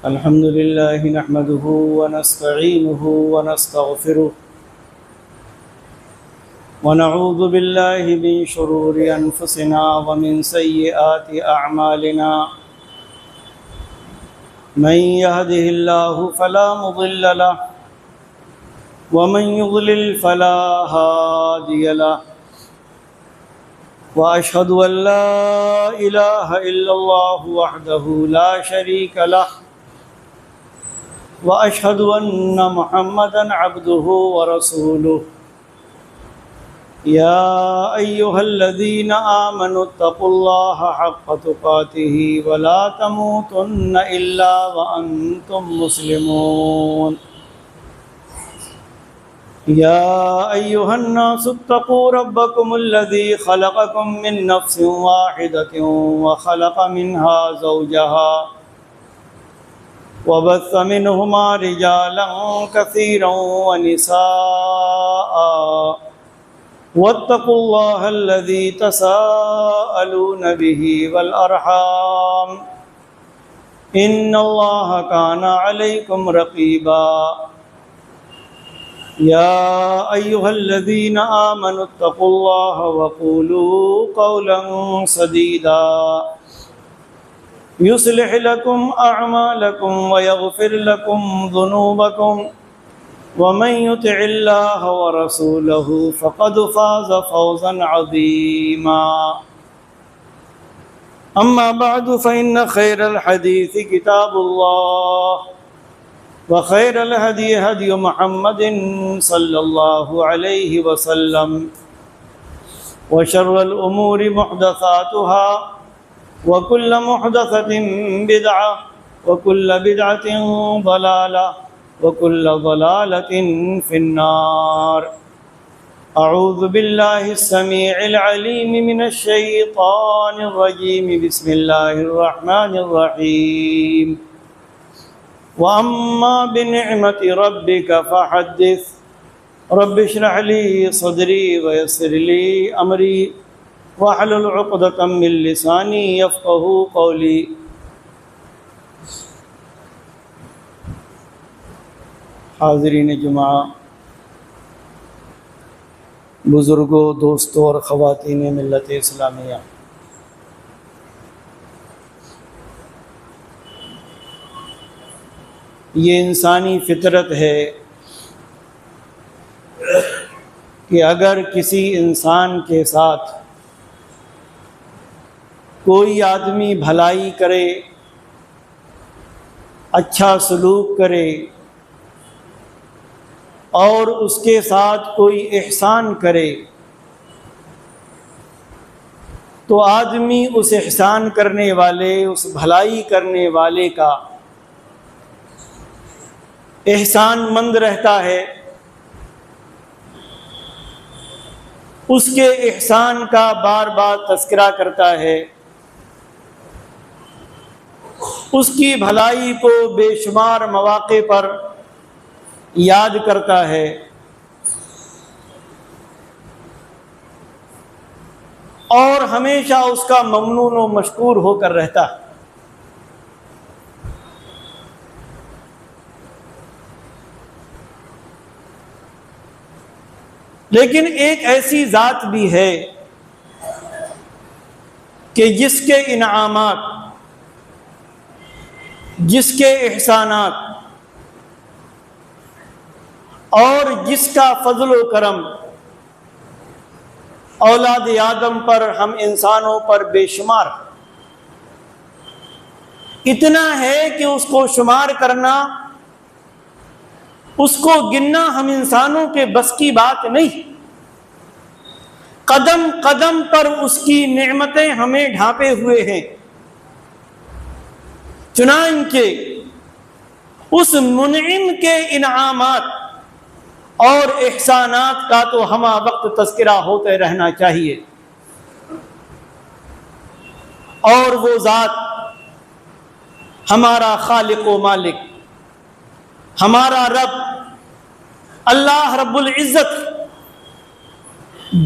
الحمد لله نحمده ونستعينه ونستغفره ونعوذ بالله من شرور أنفسنا ومن سيئات أعمالنا من يهده الله فلا مضل له ومن يضلل فلا هادي له وأشهد أن لا إله إلا الله وحده لا شريك له وأشهد أن محمدًا عبده ورسوله يا أيها الذين آمنوا اتقوا الله حق تقاته ولا تموتن إلا وأنتم مسلمون يا أيها الناس اتقوا ربكم الذي خلقكم من نفس واحدة وخلق منها زوجها وبث منهما رجالا كثيرا ونساء واتقوا الله الذي تساءلون به والأرحام إن الله كان عليكم رقيبا يا أيها الذين آمنوا اتقوا الله وقولوا قولا سديدا يصلح لكم أعمالكم ويغفر لكم ذنوبكم ومن يطع الله ورسوله فقد فاز فوزا عظيما أما بعد فإن خير الحديث كتاب الله وخير الهدي هدي محمد صلى الله عليه وسلم وشر الأمور محدثاتها وكل محدثة بدعة وكل بدعة ضلالة وكل ضلالة في النار أعوذ بالله السميع العليم من الشيطان الرجيم بسم الله الرحمن الرحيم وأما بنعمة ربك فحدث رب اشرح لي صدري ويسر لي أمري واحلل عقدة من لساني يفقهوا قولي حاضرین جمعہ، بزرگوں، دوستوں اور خواتین ملت اسلامیہ، یہ انسانی فطرت ہے کہ اگر کسی انسان کے ساتھ کوئی آدمی بھلائی کرے، اچھا سلوک کرے اور اس کے ساتھ کوئی احسان کرے تو آدمی اس احسان کرنے والے، اس بھلائی کرنے والے کا احسان مند رہتا ہے، اس کے احسان کا بار بار تذکرہ کرتا ہے، اس کی بھلائی کو بے شمار مواقع پر یاد کرتا ہے، اور ہمیشہ اس کا ممنون و مشکور ہو کر رہتا ہے۔ لیکن ایک ایسی ذات بھی ہے کہ جس کے انعامات، جس کے احسانات اور جس کا فضل و کرم اولاد آدم پر، ہم انسانوں پر بے شمار، اتنا ہے کہ اس کو شمار کرنا، اس کو گننا ہم انسانوں کے بس کی بات نہیں۔ قدم قدم پر اس کی نعمتیں ہمیں ڈھانپے ہوئے ہیں، چنانچہ اس منعم کے انعامات اور احسانات کا تو ہمہ وقت تذکرہ ہوتے رہنا چاہیے۔ اور وہ ذات ہمارا خالق و مالک، ہمارا رب اللہ رب العزت،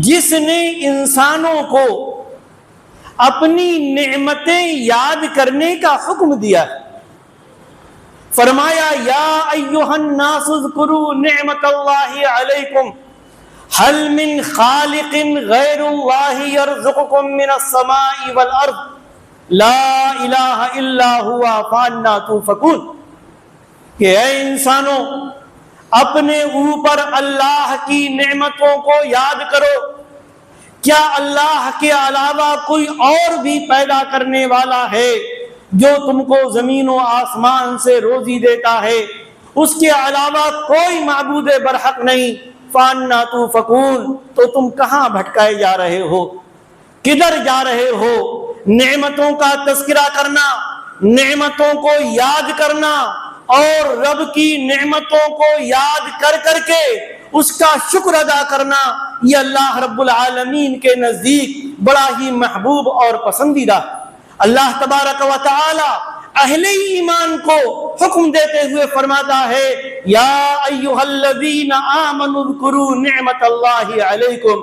جس نے انسانوں کو اپنی نعمتیں یاد کرنے کا حکم دیا ہے۔ فرمایا یا ایھا الناس اذکروا نعمت اللہ علیکم هل من خالق غیر اللہ یرزقکم من السماء والارض لا الہ الا ہوا فانا توفکون، کہ اے انسانوں اپنے اوپر اللہ کی نعمتوں کو یاد کرو، کیا اللہ کے علاوہ کوئی اور بھی پیدا کرنے والا ہے جو تم کو زمین و آسمان سے روزی دیتا ہے؟ اس کے علاوہ کوئی معبود برحق نہیں، فانا توفکون، تو تم کہاں بھٹکائے جا رہے ہو، کدھر جا رہے ہو؟ نعمتوں کا تذکرہ کرنا، نعمتوں کو یاد کرنا اور رب کی نعمتوں کو یاد کر کر کے اس کا شکر ادا کرنا، یہ اللہ رب العالمین کے نزدیک بڑا ہی محبوب اور پسندیدہ۔ اللہ تبارک و تعالی اہل ایمان کو حکم دیتے ہوئے فرماتا ہے یا ایھا الذین آمنوا اذکروا نعمت اللہ علیکم۔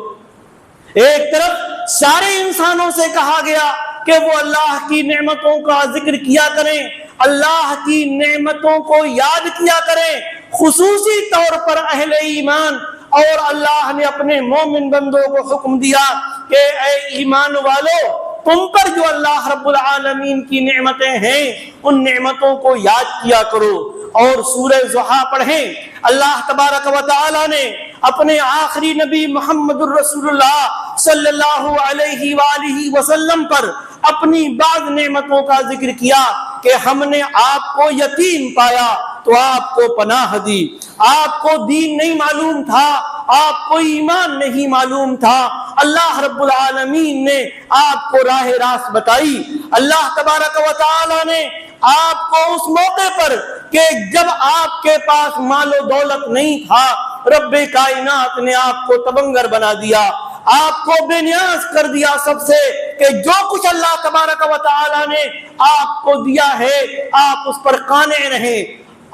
ایک طرف سارے انسانوں سے کہا گیا کہ وہ اللہ کی نعمتوں کا ذکر کیا کریں، اللہ کی نعمتوں کو یاد کیا کریں، خصوصی طور پر اہل ایمان، اور اللہ نے اپنے مومن بندوں کو حکم دیا کہ اے ایمان والو، تم پر جو اللہ رب العالمین کی نعمتیں ہیں ان نعمتوں کو یاد کیا کرو۔ اور سورہ ضحیٰ پڑھیں، اللہ تبارک و تعالی نے اپنے آخری نبی محمد الرسول اللہ صلی اللہ علیہ وآلہ وسلم پر اپنی بعض نعمتوں کا ذکر کیا کہ ہم نے آپ کو یتیم پایا تو آپ کو پناہ دی، آپ کو دین نہیں معلوم تھا، آپ کو ایمان نہیں معلوم تھا، اللہ رب العالمین نے آپ کو راہ راست بتائی۔ اللہ تبارک و تعالی نے آپ کو اس موقع پر کہ جب آپ کے پاس مال و دولت نہیں تھا، رب کائنات نے آپ کو تبنگر بنا دیا، آپ کو بے نیاز کر دیا سب سے، کہ جو کچھ اللہ تبارک و تعالی نے آپ کو دیا ہے آپ اس پر قانع رہیں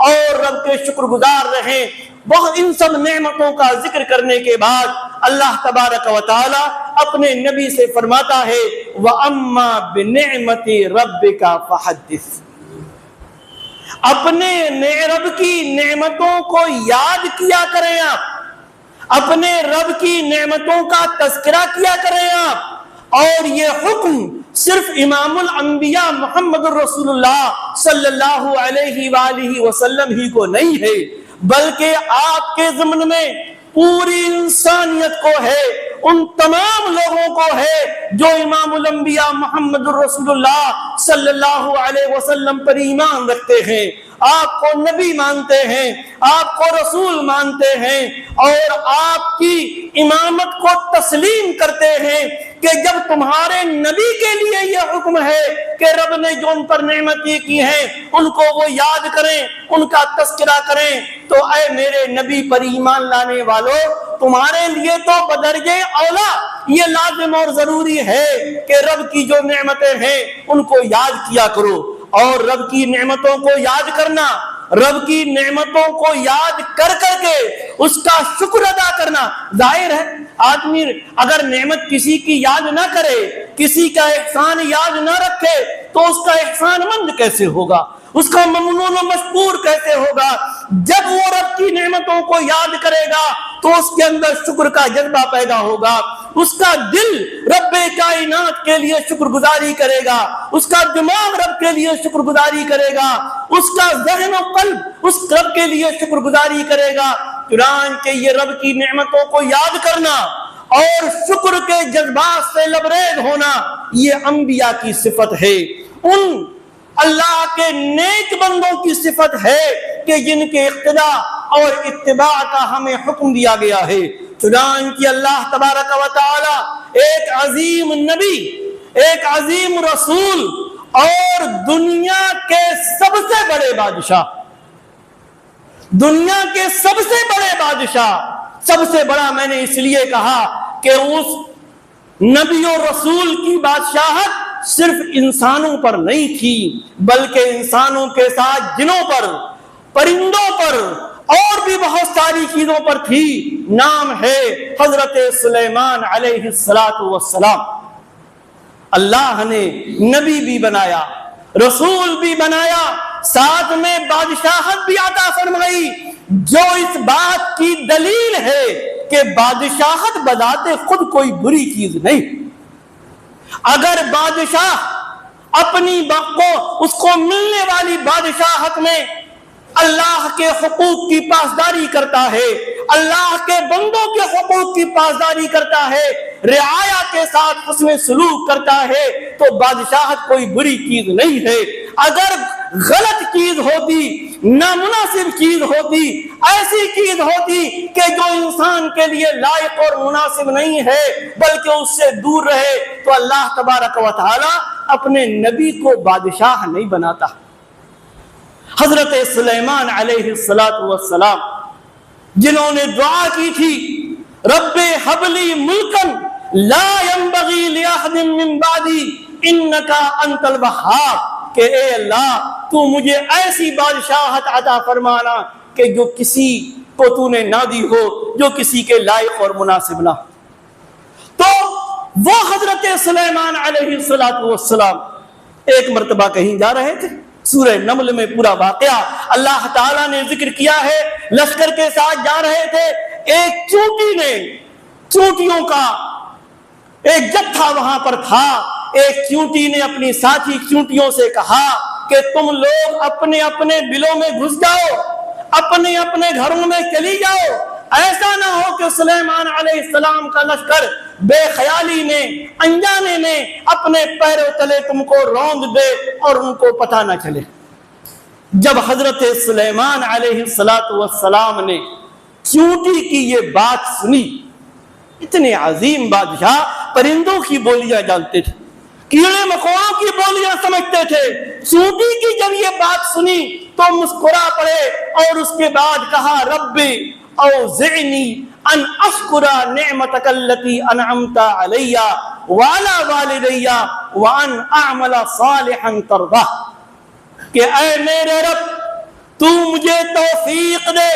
اور رب کے شکر گزار رہیں۔ بہت ان سب نعمتوں کا ذکر کرنے کے بعد اللہ تبارک و تعالی اپنے نبی سے فرماتا ہے وَأَمَّا بِنِعْمَةِ رَبِّكَ فَحَدِّثْ، اپنے رب کی نعمتوں کو یاد کیا کریں، آپ اپنے رب کی نعمتوں کا تذکرہ کیا کریں آپ۔ اور یہ حکم صرف امام الانبیاء محمد الرسول اللہ صلی اللہ علیہ وآلہ وسلم ہی کو نہیں ہے، بلکہ آپ کے ضمن میں پوری انسانیت کو ہے، ان تمام لوگوں کو ہے جو امام الانبیاء محمد الرسول اللہ صلی اللہ علیہ وسلم پر ایمان رکھتے ہیں، آپ کو نبی مانتے ہیں، آپ کو رسول مانتے ہیں، اور آپ کی امامت کو تسلیم کرتے ہیں کہ جب تمہارے نبی کے لیے یہ حکم ہے کہ رب نے جو ان پر نعمتیں کی ہیں ان کو وہ یاد کریں، ان کا تذکرہ کریں، تو اے میرے نبی پر ایمان لانے والوں، تمہارے لیے تو بدرجہ اولا یہ لازم اور ضروری ہے کہ رب کی جو نعمتیں ہیں ان کو یاد کیا کرو۔ اور رب کی نعمتوں کو یاد کرنا، رب کی نعمتوں کو یاد کر کر کے اس کا شکر ادا کرنا، ظاہر ہے آدمی اگر نعمت کسی کی یاد نہ کرے، کسی کا احسان یاد نہ رکھے تو اس کا احسان مند کیسے ہوگا، اس کا ممنون و مشکور کیسے ہوگا؟ جب وہ رب کی نعمتوں کو یاد کرے گا تو اس کے اندر شکر کا جذبہ پیدا ہوگا، اس کا دل رب کائنات کے لیے شکر گزاری کرے گا، اس کا دماغ رب کے لیے شکر گزاری کرے گا، اس کا ذہن و قلب اس رب کے لیے شکر گزاری کرے گا۔ چنانچہ یہ رب کی نعمتوں کو یاد کرنا اور شکر کے جذبات سے لبریز ہونا یہ انبیاء کی صفت ہے، ان اللہ کے نیک بندوں کی صفت ہے کہ جن کے اقتداء اور اتباع کا ہمیں حکم دیا گیا ہے۔ چنانچہ اللہ تبارک و تعالی ایک عظیم نبی، ایک عظیم رسول اور دنیا کے سب سے بڑے بادشاہ، دنیا کے سب سے بڑے بادشاہ، سب سے بڑا میں نے اس لیے کہا کہ اس نبی و رسول کی بادشاہت صرف انسانوں پر نہیں تھی بلکہ انسانوں کے ساتھ جنوں پر، پرندوں پر اور بھی بہت ساری چیزوں پر تھی۔ نام ہے حضرت سلیمان علیہ السلام۔ اللہ نے نبی بھی بنایا، رسول بھی بنایا، ساتھ میں بادشاہت بھی عطا فرمائی، جو اس بات کی دلیل ہے کہ بادشاہت بذات خود کوئی بری چیز نہیں۔ اگر بادشاہ اپنی اس کو ملنے والی بادشاحت میں اللہ کے حقوق کی پاسداری کرتا ہے، اللہ کے بندوں کے حقوق کی پاسداری کرتا ہے، رعایا کے ساتھ حسن سلوک کرتا ہے، تو بادشاہت کوئی بری چیز نہیں ہے۔ اگر غلط چیز ہوتی، نامناسب چیز ہوتی، ایسی چیز ہوتی کہ جو انسان کے لیے لائق اور مناسب نہیں ہے بلکہ اس سے دور رہے، تو اللہ تبارک و تعالی اپنے نبی کو بادشاہ نہیں بناتا۔ حضرت سلیمان علیہ السلام جنہوں نے دعا کی تھی رب حب لی ملکا لا ينبغی لأحد من بعدی انکا انت الوہاب، کہ اے اللہ تو مجھے ایسی بادشاہت عطا فرمانا کہ جو کسی کو تو نے نہ دی ہو، جو کسی کے لائق اور مناسب نہ۔ تو وہ حضرت سلیمان علیہ السلام ایک مرتبہ کہیں جا رہے تھے، سورہ نمل میں پورا واقعہ اللہ تعالیٰ نے ذکر کیا ہے، لشکر کے ساتھ جا رہے تھے، ایک چونٹی نے، چونٹیوں کا ایک جتھا وہاں پر تھا، ایک چونٹی نے اپنی ساتھی چونٹیوں سے کہا کہ تم لوگ اپنے اپنے بلوں میں گھس جاؤ، اپنے اپنے گھروں میں چلی جاؤ، ایسا نہ ہو کہ سلیمان علیہ السلام کا لشکر بے خیالی میں، انجانے میں اپنے پیروں تلے تم کو روند دے اور ان کو پتہ نہ چلے۔ جب حضرت سلیمان علیہ السلام نے چونٹی کی یہ بات سنی، اتنے عظیم بادشاہ پرندوں کی بولیاں جانتے تھے، کیڑے مکوڑوں کی بولیاں سمجھتے تھے، چونٹی کی جب یہ بات سنی تو مسکرا پڑے اور اس کے بعد کہا ربی اوزعنی ان اشکر نعمتک التی انعمت علی وعلی والدی وان اعمل صالحا ترضاہ، کہ اے میرے رب تو مجھے توفیق دے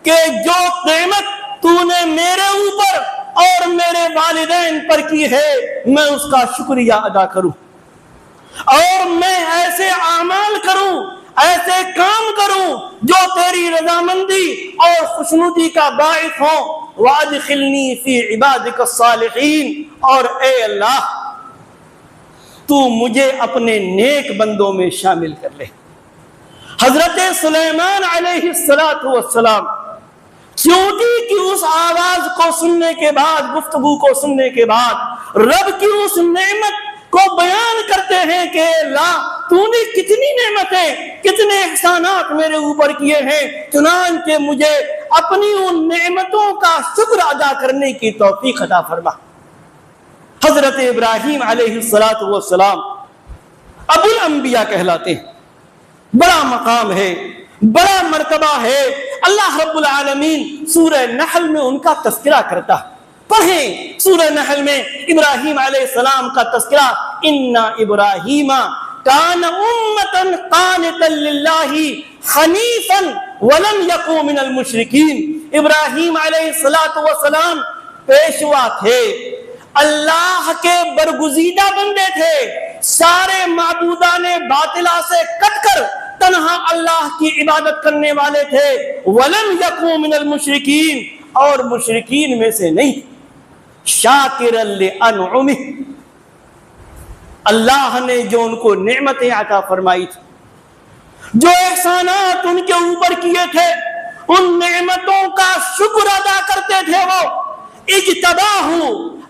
کہ جو نعمت تو نے میرے اوپر اور میرے والدین پر کی ہے میں اس کا شکریہ ادا کروں، اور میں ایسے اعمال کروں، ایسے کام کروں جو تیری رضامندی اور خوشنودی کا باعث ہوں، وادخلنی فی عبادک الصالحین، اور اے اللہ تو مجھے اپنے نیک بندوں میں شامل کر لے۔ حضرت سلیمان علیہ السلام چونٹی کی اس آواز کو سننے کے بعد، گفتگو کو سننے کے بعد رب کی اس نعمت کو بیان کرتے ہیں کہ اللہ تو نے کتنی نعمتیں، کتنے احسانات میرے اوپر کیے ہیں، چنانچہ مجھے اپنی ان نعمتوں کا شکر ادا کرنے کی توفیق عطا فرما۔ حضرت ابراہیم علیہ السلام ابو الانبیاء کہلاتے ہیں، بڑا مقام ہے، بڑا مرتبہ ہے۔ اللہ رب العالمین سورہ نحل میں ان کا تذکرہ کرتا ہے، پڑھیں سورہ نحل میں ابراہیم علیہ السلام کا تذکرہ، ان ابراہیم کان امتا قانتا للہ حنیفا ولم یکن من المشرکین۔ ابراہیم علیہ السلام پیشوا تھے، اللہ کے برگزیدہ بندے تھے، سارے معبودان باطلہ سے کٹ کر تنہا اللہ کی عبادت کرنے والے تھے، ولم یکن من المشرکین، اور مشرکین میں سے نہیں، شاکرا لانعمہ، اللہ نے جو ان کو نعمتیں عطا فرمائی تھی، جو احسانات ان کے اوپر کیے تھے، ان نعمتوں کا شکر ادا کرتے تھے۔ وہ اجتباہ،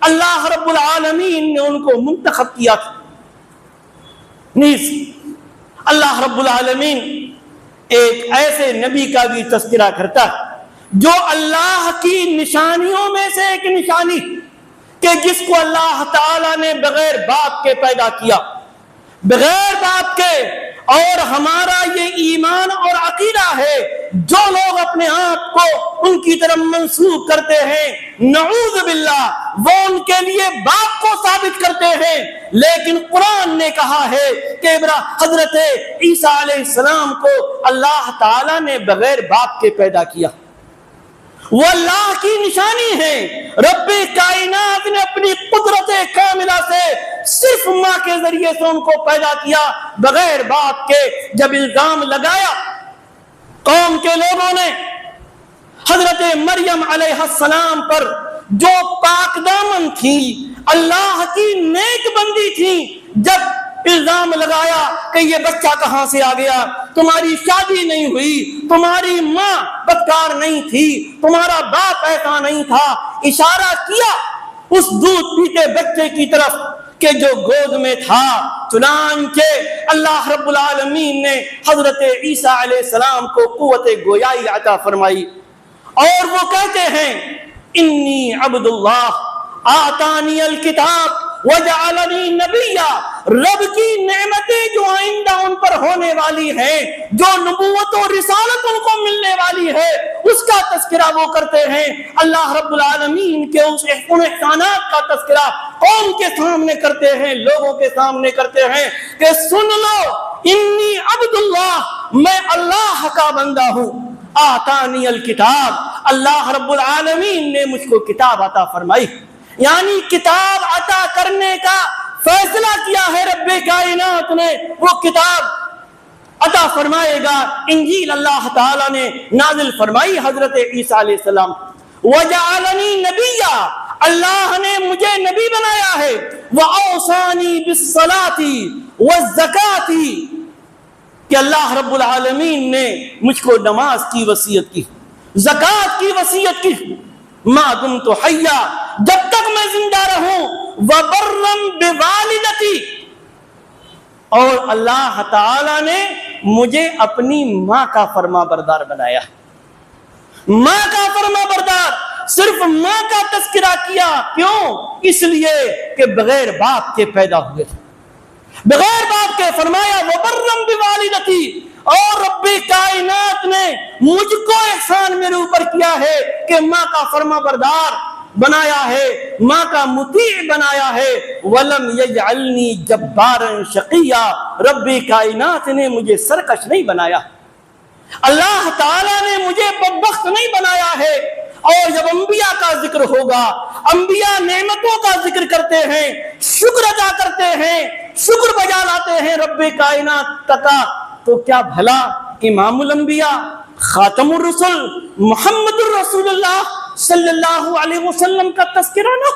اللہ رب العالمین نے ان کو منتخب کیا تھا۔ نیز اللہ رب العالمین ایک ایسے نبی کا بھی تذکرہ کرتا ہے جو اللہ کی نشانیوں میں سے ایک نشانی کہ جس کو اللہ تعالیٰ نے بغیر باپ کے پیدا کیا، بغیر باپ کے، اور ہمارا یہ ایمان اور عقیدہ ہے، جو لوگ اپنے آپ کو ان کی طرف منسوب کرتے ہیں نعوذ باللہ وہ ان کے لیے باپ کو ثابت کرتے ہیں، لیکن قرآن نے کہا ہے کہ حضرت عیسیٰ علیہ السلام کو اللہ تعالیٰ نے بغیر باپ کے پیدا کیا۔ وہ اللہ کی نشانی ہے۔ رب کائنات نے اپنی قدرت کاملہ سے صرف کے ذریعے سے ان کو پیدا کیا بغیر باپ کے. جب الزام لگایا قوم کے لوگوں نے حضرت مریم علیہ السلام پر، جو پاک دامن تھی، اللہ کی نیک بندی تھی، جب الزام لگایا کہ یہ بچہ کہاں سے آ گیا، تمہاری شادی نہیں ہوئی، تمہاری ماں بدکار نہیں تھی، تمہارا باپ ایسا نہیں تھا، اشارہ کیا اس دودھ پیتے بچے کی طرف کہ جو گود میں تھا. چنانچہ اللہ رب العالمین نے حضرت عیسیٰ علیہ السلام کو قوت گویائی عطا فرمائی، اور وہ کہتے ہیں انی عبد اللہ آتانی الکتاب وجعلنی نبیا. رب کی نعمتیں جو آئندہ ان پر ہونے والی ہیں، جو نبوت و رسالت ان کو ملنے والی ہے، اس کا تذکرہ وہ کرتے ہیں. اللہ رب العالمین کے اس ان احسانات کا تذکرہ قوم کے سامنے کرتے ہیں، لوگوں کے سامنے کرتے ہیں کہ سن لو انی عبد اللہ، میں اللہ کا بندہ ہوں. آتانی الکتاب، اللہ رب العالمین نے مجھ کو کتاب عطا فرمائی، یعنی کتاب عطا کرنے کا فیصلہ کیا ہے رب کائنات نے. وہ کتاب عطا فرمائے گا. انجیل اللہ تعالیٰ نے نازل فرمائی حضرت عیسیٰ علیہ السلام. وجعلنی نبیا، اللہ نے مجھے نبی بنایا ہے. وأوصانی بالصلاة والزکاة، کہ اللہ رب العالمین نے مجھ کو نماز کی وصیت کی، زکوٰۃ کی وصیت کی. ما دمت حیا، جب تک میں زندہ رہوں. وبرا بوالدتی، اور اللہ تعالی نے مجھے اپنی ماں کا فرما بردار بنایا. ماں کا فرما بردار، صرف ماں کا تذکرہ کیا. کیوں؟ اس لیے کہ بغیر باپ کے پیدا ہوئے تھے، بغیر باپ کے. فرمایا وبرم بوالدتی، اور رب کائنات نے مجھ کو احسان میرے اوپر کیا ہے کہ ماں کا فرما بردار بنایا ہے، ماں کا مطیع بنایا ہے. ولم یجعلنی جبارا شقیا، رب کائنات نے مجھے سرکش نہیں بنایا، اللہ تعالیٰ نے مجھے بدبخت نہیں بنایا ہے. اور جب انبیاء کا ذکر ہوگا، انبیاء نعمتوں کا ذکر کرتے ہیں، شکر ادا کرتے ہیں، شکر بجا لاتے ہیں رب کائنات کا، تو کیا بھلا امام الانبیاء خاتم الرسل محمد الرسول اللہ صلی اللہ علیہ وسلم کا تذکرہ نہ؟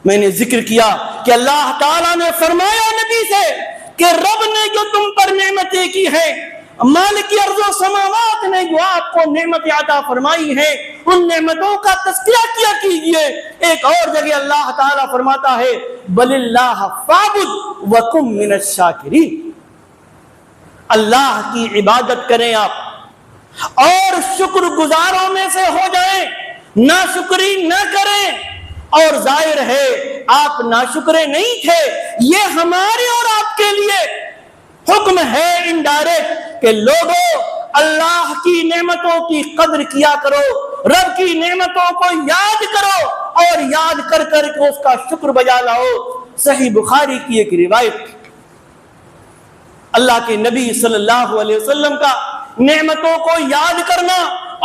میں نے ذکر کیا کہ اللہ تعالیٰ نے فرمایا نبی سے کہ رب نے جو تم پر نعمتیں کی ہیں، مالک ارض و سماوات نے جو آپ کو نعمت عطا فرمائی ہے، ان نعمتوں کا تذکرہ کیا کیجئے. ایک اور جگہ اللہ تعالیٰ فرماتا ہے بل اللہ فاعبد وکن من الشاکرین، اللہ کی عبادت کریں آپ اور شکر گزاروں میں سے ہو جائیں، ناشکری نہ کریں. اور ظاہر ہے آپ ناشکرے نہیں تھے، یہ ہمارے اور آپ کے لیے حکم ہے انڈائریکٹ کہ لوگوں اللہ کی نعمتوں کی قدر کیا کرو، رب کی نعمتوں کو یاد کرو اور یاد کر کر کے اس کا شکر بجا لاؤ. صحیح بخاری کی ایک روایت، اللہ کے نبی صلی اللہ علیہ وسلم کا نعمتوں کو یاد کرنا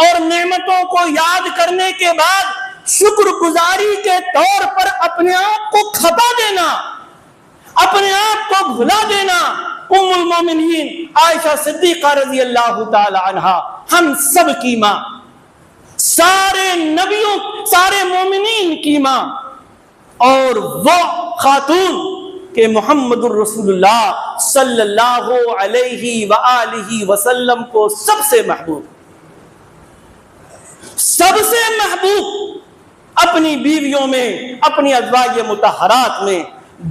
اور نعمتوں کو یاد کرنے کے بعد شکر گزاری کے طور پر اپنے آپ کو کھپا دینا، اپنے آپ کو بھلا دینا. ام المومنین عائشہ صدیقہ رضی اللہ تعالی عنہا، ہم سب کی ماں، سارے نبیوں، سارے مومنین کی ماں، اور وہ خاتون کہ محمد الرسول اللہ صلی اللہ علیہ وآلہ وسلم کو سب سے محبوب اپنی بیویوں میں، اپنی ازواج مطہرات میں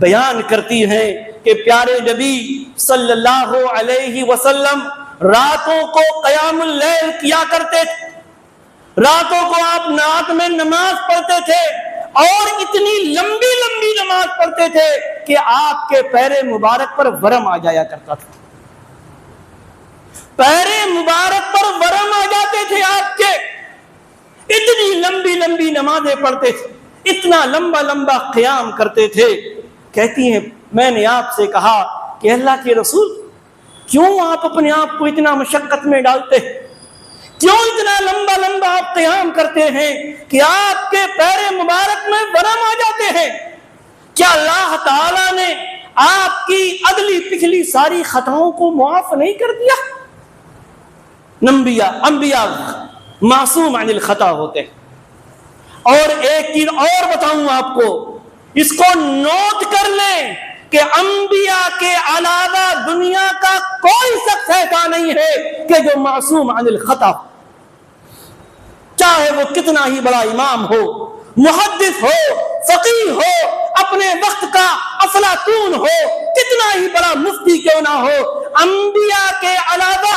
بیان کرتی ہیں کہ پیارے نبی صلی اللہ علیہ وسلم راتوں کو قیام اللیل کیا کرتے تھے، راتوں کو آپ رات میں نماز پڑھتے تھے اور اتنی لمبی لمبی نماز پڑھتے تھے کہ آپ کے پیر مبارک پر ورم آ جایا کرتا تھا. پیر مبارک پر ورم آ جاتے تھے آپ کے، اتنی لمبی لمبی نمازیں پڑھتے تھے، اتنا لمبا لمبا قیام کرتے تھے. کہتی ہیں میں نے آپ سے کہا کہ اللہ کے رسول کیوں آپ اپنے آپ کو اتنا مشقت میں ڈالتے ہیں، کیوں اتنا لمبا لمبا آپ قیام کرتے ہیں کہ آپ کے پیر مبارک میں ورم آ جاتے ہیں؟ کیا اللہ تعالیٰ نے آپ کی اگلی پچھلی ساری خطاؤں کو معاف نہیں کر دیا؟ انبیاء معصوم عن الخطا ہوتے ہیں۔ اور ایک چیز اور بتاؤں آپ کو، اس کو نوٹ کر لیں کہ انبیاء کے علاوہ دنیا کا کوئی شخص ایسا نہیں ہے کہ جو معصوم عن الخطا، چاہے وہ کتنا ہی بڑا امام ہو، محدث ہو، فقیہ ہو، اپنے وقت کا افلاطون ہو، کتنا ہی بڑا مفتی کیوں نہ ہو، انبیاء کے علاوہ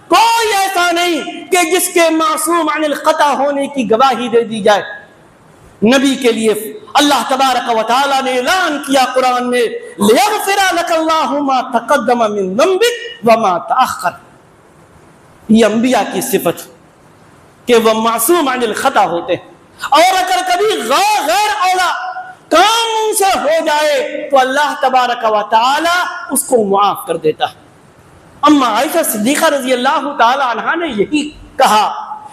کوئی ایسا نہیں کہ جس کے معصوم عن الخطا ہونے کی گواہی دے دی جائے۔ نبی کے لیے اللہ تبارک و تعالی نے اعلان کیا قرآن میں، لِيَغْفِرَ لَكَ اللَّهُ مَا تَقَدَّمَ مِن ذَنبِكَ وَمَا تَأَخَّرَ۔ یہ انبیاء کی صفت کہ وہ معصوم عن الخطا ہوتے ہیں، اور اگر کبھی غیر اولا کام ان سے ہو جائے تو اللہ تبارک و تعالی اس کو معاف کر دیتا ہے۔ اما عائشہ صدیقہ رضی اللہ تعالی عنہا نے یہی کہا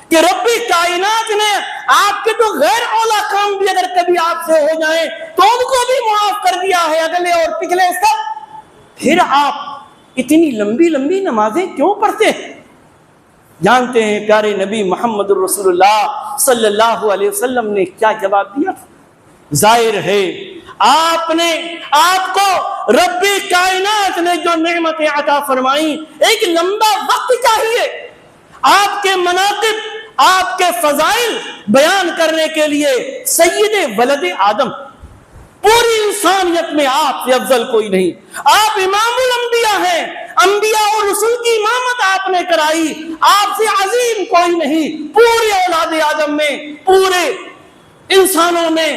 کہ رب کائنات نے آپ کے تو غیر اولا کام بھی اگر کبھی آپ سے ہو جائیں تو ان کو بھی معاف کر دیا ہے، اگلے اور پچھلے سب۔ پھر آپ اتنی لمبی لمبی نمازیں کیوں پڑھتے ہیں؟ جانتے ہیں پیارے نبی محمد رسول اللہ صلی اللہ علیہ وسلم نے کیا جواب دیا؟ ظاہر ہے آپ کو رب کائنات نے جو نعمتیں عطا فرمائیں، ایک لمبا وقت چاہیے آپ کے مناقب، آپ کے فضائل بیان کرنے کے لیے۔ سید ولد آدم، پوری انسانیت میں آپ سے افضل کوئی نہیں، آپ امام الانبیاء ہیں، انبیاء اور رسول کی امامت آپ نے کرائی، آپ سے عظیم کوئی نہیں۔ پورے اولاد آدم میں، پورے انسانوں میں،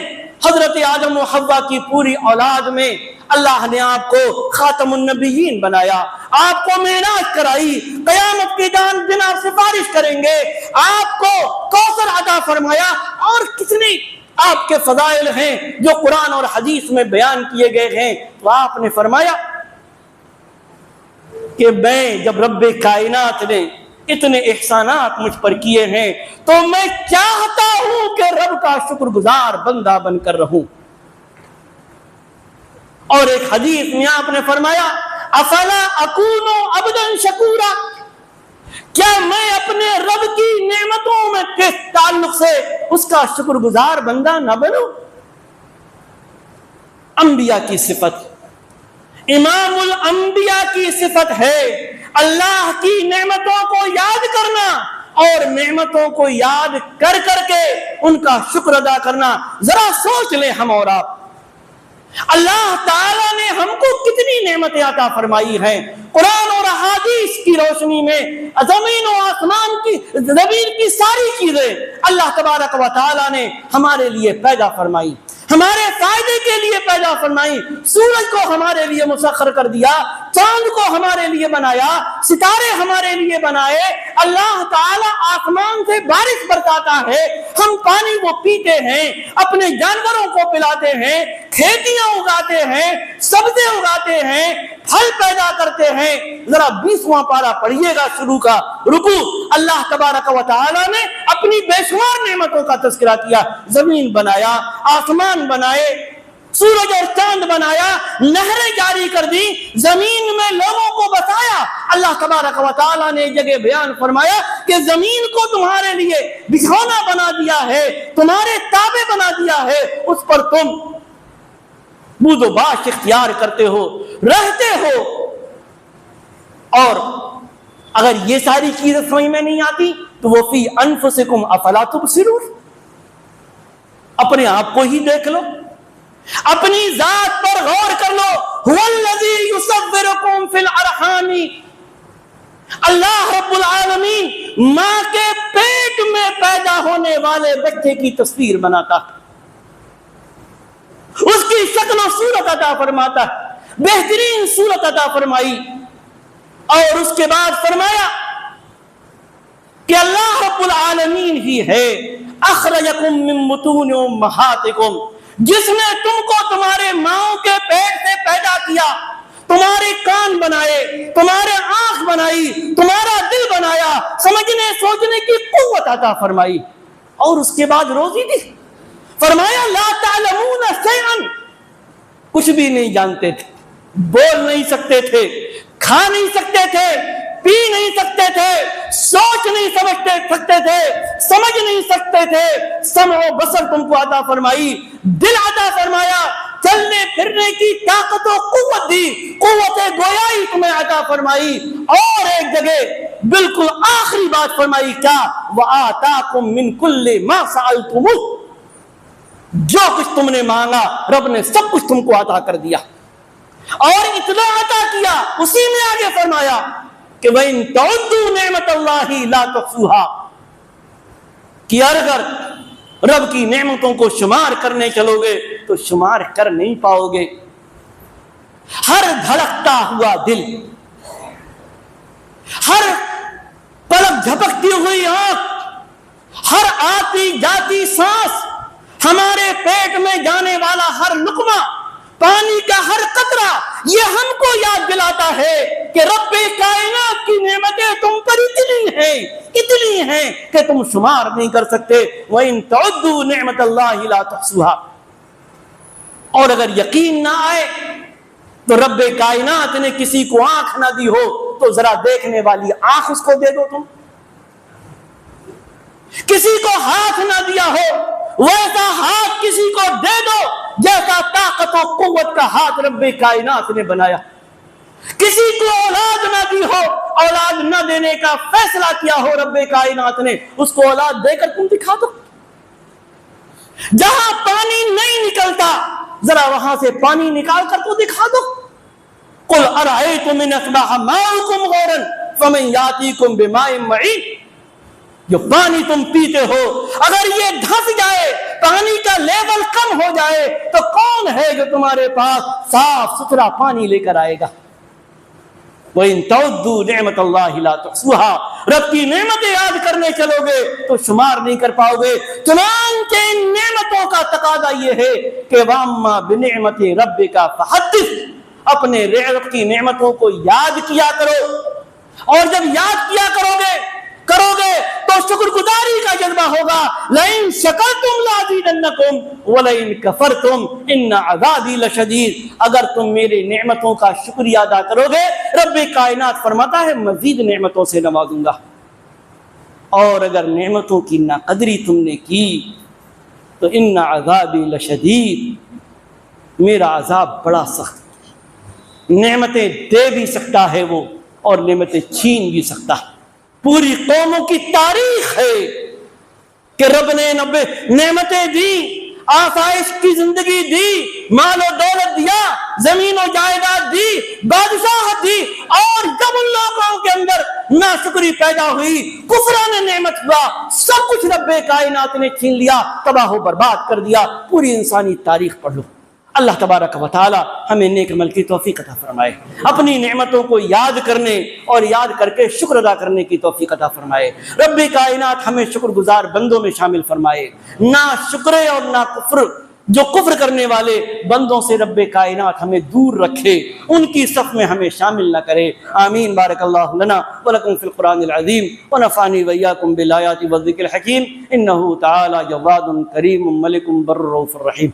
حضرت آدم و حوا کی پوری اولاد میں اللہ نے آپ کو خاتم النبیین بنایا، آپ کو معراج کرائی، قیامت کے دن آپ سفارش کریں گے، آپ کو کوثر عطا فرمایا، اور کتنے آپ کے فضائل ہیں جو قرآن اور حدیث میں بیان کیے گئے ہیں۔ تو آپ نے فرمایا کہ میں جب رب کائنات نے اتنے احسانات مجھ پر کیے ہیں تو میں چاہتا ہوں کہ رب کا شکر گزار بندہ بن کر رہوں۔ اور ایک حدیث میں آپ نے فرمایا، افلا اکون عبدا شکورا، کیا میں اپنے رب کی نعمتوں میں کے تعلق سے اس کا شکر گزار بندہ نہ بنوں؟ انبیاء کی صفت، امام الانبیاء کی صفت ہے اللہ کی نعمتوں کو یاد کرنا اور نعمتوں کو یاد کر کر کے ان کا شکر ادا کرنا۔ ذرا سوچ لیں ہم اور آپ، اللہ تعالیٰ نے ہم کو کتنی نعمتیں عطا فرمائی ہیں۔ قرآن اور احادیث کی روشنی میں زمین و آسمان کی، زمین کی ساری چیزیں اللہ تبارک و تعالیٰ نے ہمارے لیے پیدا فرمائی، ہمارے فائدے کے لیے پیدا فرمائی۔ سورج کو ہمارے لیے مسخر کر دیا، چاند کو ہمارے لیے بنایا، ستارے ہمارے لیے بنائے، اللہ تعالیٰ آسمان سے بارش برساتا ہے، ہم پانی وہ پیتے ہیں، اپنے جانوروں کو پلاتے ہیں، کھیتیاں اگاتے ہیں، سبزے اگاتے ہیں، پھل پیدا کرتے ہیں۔ ذرا 20واں پارہ پڑھیے گا شروع کا رکوع، اللہ تبارک و تعالیٰ نے اپنی بے شمار نعمتوں کا تذکرہ کیا، زمین بنایا، آسمان بنائے، سورج اور چاند بنایا، نہریں جاری کر دی، زمین میں لوگوں کو بتایا۔ اللہ تبارک و تعالیٰ نے جگہ بیان فرمایا کہ زمین کو تمہارے لیے بچھونا بنا دیا ہے، تمہارے تابع بنا دیا ہے، اس پر تم بود و باش اختیار کرتے ہو، رہتے ہو۔ اور اگر یہ ساری چیزیں سمجھ میں نہیں آتی تو وہ فی انفسکم افلا تبصرون، اپنے آپ کو ہی دیکھ لو، اپنی ذات پر غور کر لو۔ هو الذی یصورکم فی الارحام، اللہ رب العالمین ماں کے پیٹ میں پیدا ہونے والے بچے کی تصویر بناتا، اس کی شکل و صورت عطا فرماتا، بہترین صورت عطا فرمائی، اور اس کے بعد فرمایا کہ اللہ رب العالمین ہی ہے اخرجکم من بطون امہاتکم، جس نے تم کو تمہارے ماؤں کے پیٹ سے پیدا کیا، تمہارے کان بنائے، تمہارے آنکھ بنائی، تمہارا دل بنایا، سمجھنے سوچنے کی قوت عطا فرمائی، اور اس کے بعد روزی دی۔ فرمایا لا تعلمون شیئا، کچھ بھی نہیں جانتے تھے، بول نہیں سکتے تھے، کھا نہیں سکتے تھے، پی نہیں سکتے تھے، سوچ نہیں سکتے تھے، سمجھ نہیں سکتے تھے، سمع و بصر تم کو عطا فرمائی، دل عطا فرمایا، چلنے پھرنے کی طاقت و قوت دی، قوت گویائی تمہیں عطا فرمائی، اور ایک جگہ بالکل آخری بات فرمائی کیا؟ وَآتَاكُم مِّن كُلِّ مَا سَأَلْتُمُوهُ، جو کچھ تم نے مانگا رب نے سب کچھ تم کو عطا کر دیا، اور اتنا عطا کیا اسی میں آگے فرمایا کہ وَإِن تَعُدُّوا نِعْمَتَ اللَّهِ لَا تُحْصُوهَا، کہ اگر رب کی نعمتوں کو شمار کرنے چلو گے تو شمار کر نہیں پاؤ گے۔ ہر دھڑکتا ہوا دل، ہر پلک جھپکتی ہوئی آنکھ، ہر آتی جاتی سانس، ہمارے پیٹ میں جانے والا ہر لقمہ، پانی کا ہر قطرہ، یہ ہم کو یاد دلاتا ہے کہ رب کائنات کی نعمتیں تم پر اتنی ہیں کہ تم شمار نہیں کر سکتے۔ وَإِن تَعُدُّوا نِعْمَتَ اللَّهِ لَا تُحْصُوهَا، اور اگر یقین نہ آئے تو رب کائنات نے کسی کو آنکھ نہ دی ہو تو ذرا دیکھنے والی آنکھ اس کو دے دو، تم کسی کو ہاتھ نہ دیا ہو ویسا ہاتھ کسی کو دے دو جیسا طاقت و قوت کا ہاتھ رب کائنات نے بنایا۔ کسی کو اولاد نہ دی ہو، اولاد نہ دینے کا فیصلہ کیا ہو رب کائنات نے، اس کو اولاد دے کر تم دکھا دو۔ جہاں پانی نہیں نکلتا ذرا وہاں سے پانی نکال کر تو دکھا دو۔ قل ارأیتم ان اصبح ماؤکم غورا فمن یاتیکم بماء معین، جو پانی تم پیتے ہو اگر یہ دھس جائے، پانی کا لیول کم ہو جائے تو کون ہے جو تمہارے پاس صاف ستھرا پانی لے کر آئے گا؟ وَإِن تَعُدُّوا نِعْمَتَ اللَّهِ لَا تُحْصُوهَا، رب کی نعمتیں یاد کرنے چلو گے تو شمار نہیں کر پاؤ گے۔ چنانچہ ان نعمتوں کا تقاضا یہ ہے کہ وَأَمَّا بِنِعْمَتِ رَبِّكَ فَحَدِّثْ، اپنے رب کی نعمتوں کو یاد کیا کرو، اور جب یاد کیا کرو گے تو شکر گزاری کا جذبہ ہوگا۔ لَإِن شَكَرْتُمْ لَأَزِيدَنَّكُمْ وَلَئِن كَفَرْتُمْ إِنَّ عَذَابِي لَشَدِيدٌ، اگر تم میرے نعمتوں کا شکریہ ادا کرو گے رب کائنات فرماتا ہے مزید نعمتوں سے نوازوں گا، اور اگر نعمتوں کی ناقدری تم نے کی تو إِنَّ عَذَابِي لَشَدِيدٌ، میرا عذاب بڑا سخت، نعمتیں دے بھی سکتا ہے وہ اور نعمتیں چھین بھی سکتا ہے۔ پوری قوموں کی تاریخ ہے کہ رب نے نعمتیں دی، آسائش کی زندگی دی، مال و دولت دیا، زمین و جائیداد دی، بادشاہت دی، اور جب ان لوگوں کے اندر ناشکری پیدا ہوئی، کفران نعمت ہوا، سب کچھ رب کائنات نے چھین لیا، تباہ و برباد کر دیا۔ پوری انسانی تاریخ پڑھ لو۔ اللہ تبارک و تعالی ہمیں نیک عمل کی توفیق عطا فرمائے، اپنی نعمتوں کو یاد کرنے اور یاد کر کے شکر ادا کرنے کی توفیق عطا فرمائے۔ رب کائنات ہمیں شکر گزار بندوں میں شامل فرمائے، نہ شکرے اور نہ کفر، جو کفر کرنے والے بندوں سے رب کائنات ہمیں دور رکھے، ان کی صف میں ہمیں شامل نہ کرے۔ آمین۔ بارک اللہ لنا ولکم فی القرآن العظیم ونفعنی وإیاکم بالآیات والذکر الحکیم، انہ تعالی جواد کریم ملک بر رؤوف رحیم۔